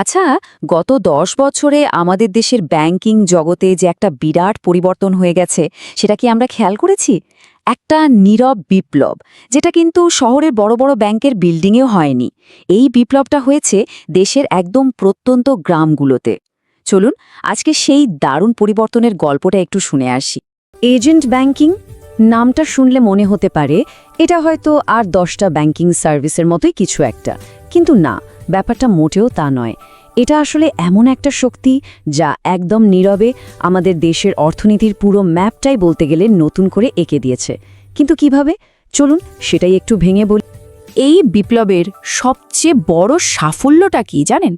আচ্ছা, গত ১০ বছরে আমাদের দেশের ব্যাংকিং জগতে যে একটা বিরাট পরিবর্তন হয়ে গেছে, সেটা কি আমরা খেয়াল করেছি? একটা নীরব বিপ্লব, যেটা কিন্তু শহরের বড় বড় ব্যাংকের বিল্ডিংয়েও হয়নি। এই বিপ্লবটা হয়েছে দেশের একদম প্রত্যন্ত গ্রামগুলোতে। চলুন আজকে সেই দারুণ পরিবর্তনের গল্পটা একটু শুনে আসি। এজেন্ট ব্যাংকিং নামটা শুনলে মনে হতে পারে এটা হয়তো আর 10টা ব্যাংকিং সার্ভিসের মতোই কিছু একটা, কিন্তু না, ব্যাপারটা মোটেও তা নয়। এটা আসলে এমন একটা শক্তি যা একদম নীরবে আমাদের দেশের অর্থনীতির পুরো ম্যাপটাই বলতে গেলে নতুন করে এঁকে দিয়েছে। কিন্তু কিভাবে? চলুন সেটাই একটু ভেঙে বলি। এই বিপ্লবের সবচেয়ে বড় সাফল্যটা কি জানেন?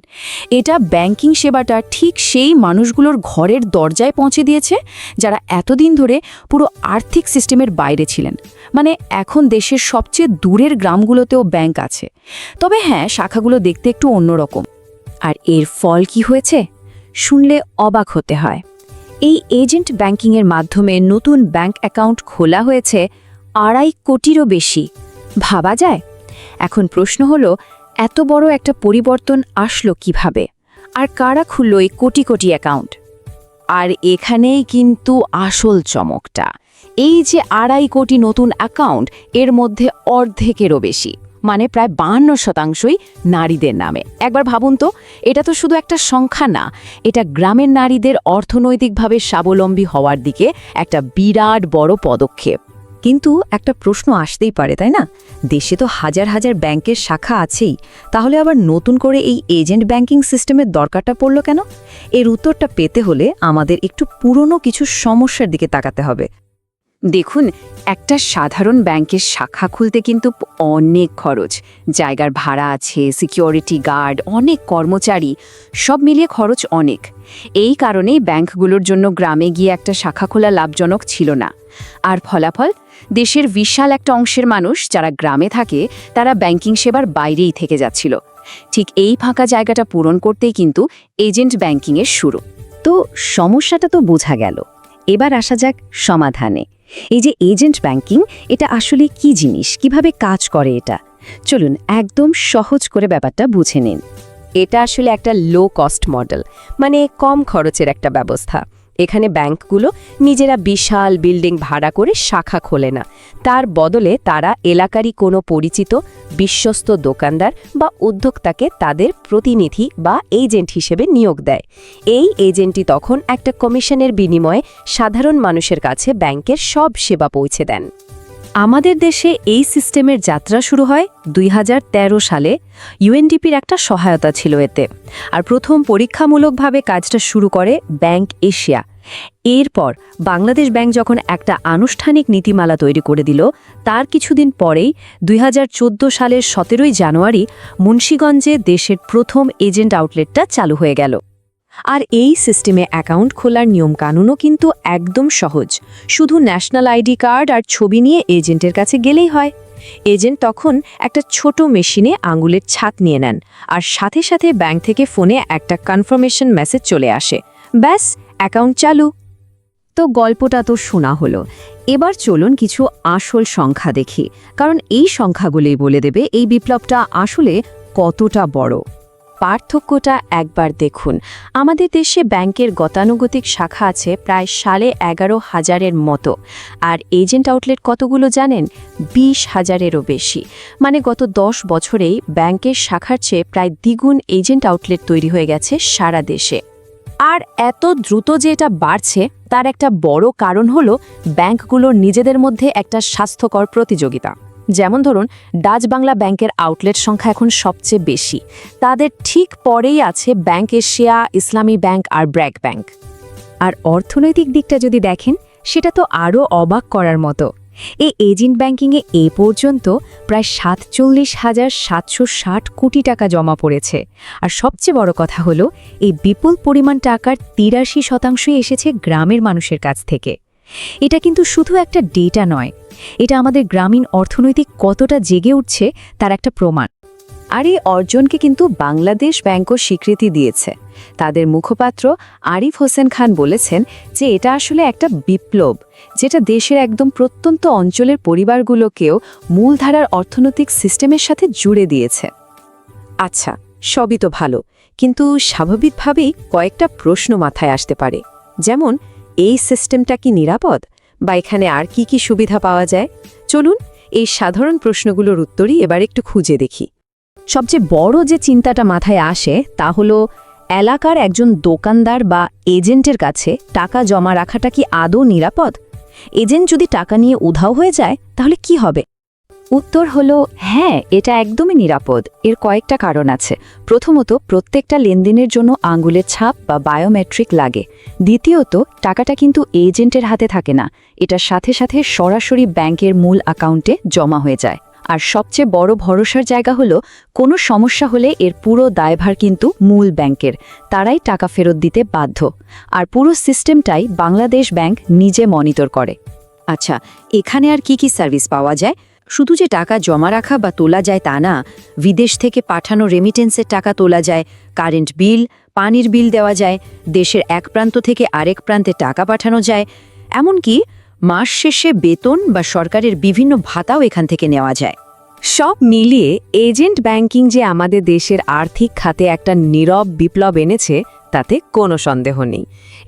এটা ব্যাংকিং সেবাটা ঠিক সেই মানুষগুলোর ঘরের দরজায় পৌঁছে দিয়েছে যারা এতদিন ধরে পুরো আর্থিক সিস্টেমের বাইরে ছিলেন। মানে এখন দেশের সবচেয়ে দূরের গ্রামগুলোতেও ব্যাংক আছে, তবে হ্যাঁ, শাখাগুলো দেখতে একটু অন্যরকম। আর এর ফল কি হয়েছে শুনলে অবাক হতে হয়। এই এজেন্ট ব্যাংকিংয়ের মাধ্যমে নতুন ব্যাংক অ্যাকাউন্ট খোলা হয়েছে 2.5 কোটিরও বেশি। ভাবা যায়? এখন প্রশ্ন হলো, এত বড় একটা পরিবর্তন আসলো কিভাবে, আর কারা খুলল এই কোটি কোটি অ্যাকাউন্ট? আর এখানেই কিন্তু আসল চমকটা। এই যে 2.5 কোটি নতুন অ্যাকাউন্ট, এর মধ্যে অর্ধেকেরও বেশি, মানে প্রায় 52%ই নারীদের নামে। একবার ভাবুন তো, এটা তো শুধু একটা সংখ্যা না, এটা গ্রামের নারীদের অর্থনৈতিকভাবে স্বাবলম্বী হওয়ার দিকে একটা বিরাট বড় পদক্ষেপ। কিন্তু একটা প্রশ্ন আসতেই পারে, তাই না? দেশে তো হাজার হাজার ব্যাংকের শাখা আছেই, তাহলে আবার নতুন করে এই এজেন্ট ব্যাংকিং সিস্টেমের দরকারটা পড়ল কেন? এর উত্তরটা পেতে হলে আমাদের একটু পুরনো কিছু সমস্যার দিকে তাকাতে হবে। দেখুন, একটা সাধারণ ব্যাংকের শাখা খুলতে কিন্তু অনেক খরচ। জায়গার ভাড়া আছে, সিকিউরিটি গার্ড, অনেক কর্মচারী, সব মিলিয়ে খরচ অনেক। এই কারণেই ব্যাংকগুলোর জন্য গ্রামে গিয়ে একটা শাখা খোলা লাভজনক ছিল না। আর ফলাফল, দেশের বিশাল একটা অংশের মানুষ যারা গ্রামে থাকে, তারা ব্যাংকিং সেবার বাইরেই থেকে যাচ্ছিল। ঠিক এই ফাঁকা জায়গাটা পূরণ করতেই কিন্তু এজেন্ট ব্যাংকিংয়ের শুরু। তো সমস্যাটা তো বোঝা গেল, এবার আসা যাক সমাধানে। এই যে এজেন্ট ব্যাংকিং, এটা আসলে কি জিনিস, কিভাবে কাজ করে এটা? চলুন একদম সহজ করে ব্যাপারটা বুঝে নিন। এটা আসলে একটা লো কস্ট মডেল, মানে কম খরচের একটা ব্যবস্থা। এখানে ব্যাংকগুলো নিজেরা বিশাল বিল্ডিং ভাড়া করে শাখা খোলে না, তার বদলে তারা এলাকারই কোনো পরিচিত বিশ্বস্ত দোকানদার বা উদ্যোক্তাকে তাদের প্রতিনিধি বা এজেন্ট হিসেবে নিয়োগ দেয়। এই এজেন্টই তখন একটা কমিশনের বিনিময়ে সাধারণ মানুষের কাছে ব্যাংকের সব সেবা পৌঁছে দেন। আমাদের দেশে এই সিস্টেমের যাত্রা শুরু হয় 2013 সালে। ইউএনডিপির একটা সহায়তা ছিল এতে। আর প্রথম পরীক্ষামূলকভাবে কাজটা শুরু করে ব্যাংক এশিয়া। এরপর বাংলাদেশ ব্যাংক যখন একটা আনুষ্ঠানিক নীতিমালা তৈরি করে দিল, তার কিছুদিন পরেই 2014 সালের 17 জানুয়ারি মুন্সিগঞ্জে দেশের প্রথম এজেন্ট আউটলেটটা চালু হয়ে গেল। আর এই সিস্টেমে অ্যাকাউন্ট খোলার নিয়মকানুনও কিন্তু একদম সহজ। শুধু ন্যাশনাল আইডি কার্ড আর ছবি নিয়ে এজেন্টের কাছে গেলেই হয়। এজেন্ট তখন একটা ছোট মেশিনে আঙুলের ছাপ নিয়ে নেন, আর সাথে সাথে ব্যাংক থেকে ফোনে একটা কনফার্মেশন মেসেজ চলে আসে। ব্যাস, অ্যাকাউন্ট চালু। তো গল্পটা তো শোনা হলো, এবার চলুন কিছু আসল সংখ্যা দেখি, কারণ এই সংখ্যাগুলোই বলে দেবে এই বিপ্লবটা আসলে কতটা বড়। পার্থক্যটা একবার দেখুন। আমাদের দেশে ব্যাংকের গতানুগতিক শাখা আছে প্রায় 11,500-এর মতো, আর এজেন্ট আউটলেট কতগুলো জানেন? 20,000-এরও বেশি। মানে গত 10 বছরেই ব্যাংকের শাখার চেয়ে প্রায় দ্বিগুণ এজেন্ট আউটলেট তৈরি হয়ে গেছে সারা দেশে। আর এত দ্রুত যে এটা বাড়ছে, তার একটা বড় কারণ হলো ব্যাংকগুলোর নিজেদের মধ্যে একটা স্বাস্থ্যকর প্রতিযোগিতা। যেমন ধরুন, ডাচ বাংলা ব্যাংকের আউটলেট সংখ্যা এখন সবচেয়ে বেশি। তাদের ঠিক পরেই আছে ব্যাংক এশিয়া, ইসলামী ব্যাংক আর ব্র্যাক ব্যাংক। আর অর্থনৈতিক দিকটা যদি দেখেন, সেটা তো আরও অবাক করার মতো। এই এজেন্ট ব্যাংকিংয়ে এ পর্যন্ত প্রায় 47,760 কোটি টাকা জমা পড়েছে। আর সবচেয়ে বড় কথা হলো, এই বিপুল পরিমাণ টাকার 83% এসেছে গ্রামের মানুষের কাছ থেকে। এটা কিন্তু শুধু একটা ডেটা নয়, এটা আমাদের গ্রামীণ অর্থনৈতিক কতটা জেগে উঠছে তার একটা প্রমাণ। আর এই অর্জনকে কিন্তু বাংলাদেশ ব্যাংকও স্বীকৃতি দিয়েছে। তাদের মুখপাত্র আরিফ হোসেন খান বলেছেন যে এটা আসলে একটা বিপ্লব, যেটা দেশের একদম প্রত্যন্ত অঞ্চলের পরিবারগুলোকেও মূলধারার অর্থনৈতিক সিস্টেমের সাথে জুড়ে দিয়েছে। আচ্ছা, সবই তো ভালো, কিন্তু স্বাভাবিকভাবেই কয়েকটা প্রশ্ন মাথায় আসতে পারে, যেমন এই সিস্টেমটা কি নিরাপদ, বা এখানে আর কি কি সুবিধা পাওয়া যায়। চলুন এই সাধারণ প্রশ্নগুলোর উত্তরই এবার একটু খুঁজে দেখি। সবচেয়ে বড় যে চিন্তাটা মাথায় আসে তা হলো এলাকার একজন দোকানদার বা এজেন্টের কাছে টাকা জমা রাখাটা কি আদৌ নিরাপদ? এজেন্ট যদি টাকা নিয়ে উধাও হয়ে যায় তাহলে কি হবে? উত্তর হলো হ্যাঁ, এটা একদমই নিরাপদ। এর কয়েকটা কারণ আছে। প্রথমত, প্রত্যেকটা লেনদেনের জন্য আঙুলের ছাপ বা বায়োমেট্রিক লাগে। দ্বিতীয়ত, টাকাটা কিন্তু এজেন্টের হাতে থাকে না, এটার সাথে সাথে সরাসরি ব্যাংকের মূল অ্যাকাউন্টে জমা হয়ে যায়। আর সবচেয়ে বড় ভরসার জায়গা হলো কোনো সমস্যা হলে এর পুরো দায়ভার কিন্তু মূল ব্যাংকের, তারাই টাকা ফেরত দিতে বাধ্য। আর পুরো সিস্টেমটাই বাংলাদেশ ব্যাংক নিজে মনিটর করে। আচ্ছা, এখানে আর কি কি সার্ভিস পাওয়া যায়? শুধু যে টাকা জমা রাখা বা তোলা যায় তা না, বিদেশ থেকে পাঠানো রেমিটেন্সের টাকা তোলা যায়, কারেন্ট বিল, পানির বিল দেওয়া যায়, দেশের এক প্রান্ত থেকে আরেক প্রান্তে টাকা পাঠানো যায়, এমনকি মাস শেষে বেতন বা সরকারের বিভিন্ন ভাতাও এখান থেকে নেওয়া যায়। সব মিলিয়ে এজেন্ট ব্যাংকিং যে আমাদের দেশের আর্থিক খাতে একটা নীরব বিপ্লব এনেছে তাতে কোনো সন্দেহ নেই।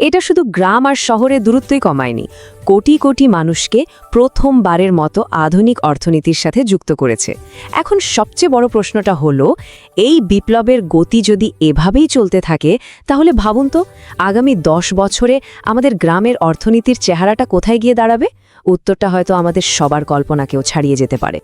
এটা শুধু গ্রাম আর শহরের দূরত্বই কমায়নি, কোটি কোটি মানুষকে প্রথমবারের মতো আধুনিক অর্থনীতির সাথে যুক্ত করেছে। এখন সবচেয়ে বড় প্রশ্নটা হলো, এই বিপ্লবের গতি যদি এভাবেই চলতে থাকে তাহলে ভাবুন তো, আগামী 10 বছরে আমাদের গ্রামের অর্থনীতির চেহারাটা কোথায় গিয়ে দাঁড়াবে? উত্তরটা হয়তো আমাদের সবার কল্পনাকেও ছাড়িয়ে যেতে পারে।